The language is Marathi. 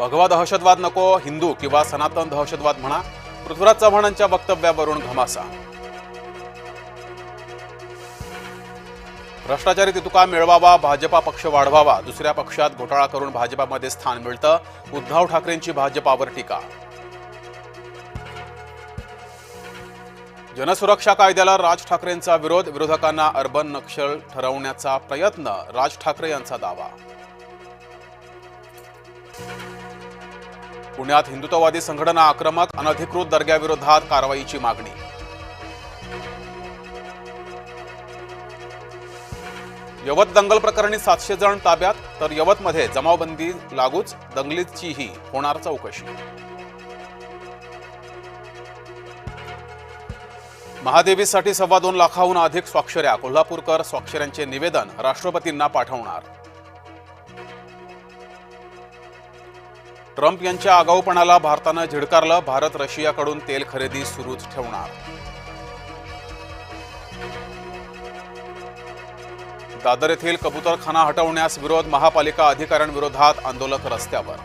भगवा दहशतवाद नको, हिंदू किंवा सनातन दहशतवाद म्हणा, पृथ्वीराज चव्हाणांच्या वक्तव्यावरून घमासा. भ्रष्टाचारी तितुका मिळवावा, भाजपा पक्ष वाढवावा, दुसऱ्या पक्षात घोटाळा करून भाजपामध्ये स्थान मिळतं, उद्धव ठाकरेंची भाजपावर टीका. जनसुरक्षा कायद्याला राज ठाकरेंचा विरोध, विरोधकांना अर्बन नक्षल ठरवण्याचा प्रयत्न, राज ठाकरे यांचा दावा. पुण्यात हिंदुत्ववादी संघटना आक्रमक, अनधिकृत दर्ग्याविरोधात कारवाईची मागणी. यवत दंगल प्रकरणी 700 जण ताब्यात, तर यवतमध्ये जमावबंदी लागूच, दंगलीचीही होणार चौकशी. महादेवीसाठी 2.25 लाखाहून अधिक स्वाक्षऱ्या, कोल्हापूरकर स्वाक्षऱ्यांचे निवेदन राष्ट्रपतींना पाठवणार. ट्रम्प यांच्या आगाऊपणाला भारतानं झिडकारलं, भारत रशियाकडून तेल खरेदी सुरूच ठेवणार. दादर येथील कबूतरखाना हटवण्यास विरोध, महापालिका अधिकाऱ्यांविरोधात आंदोलक रस्त्यावर.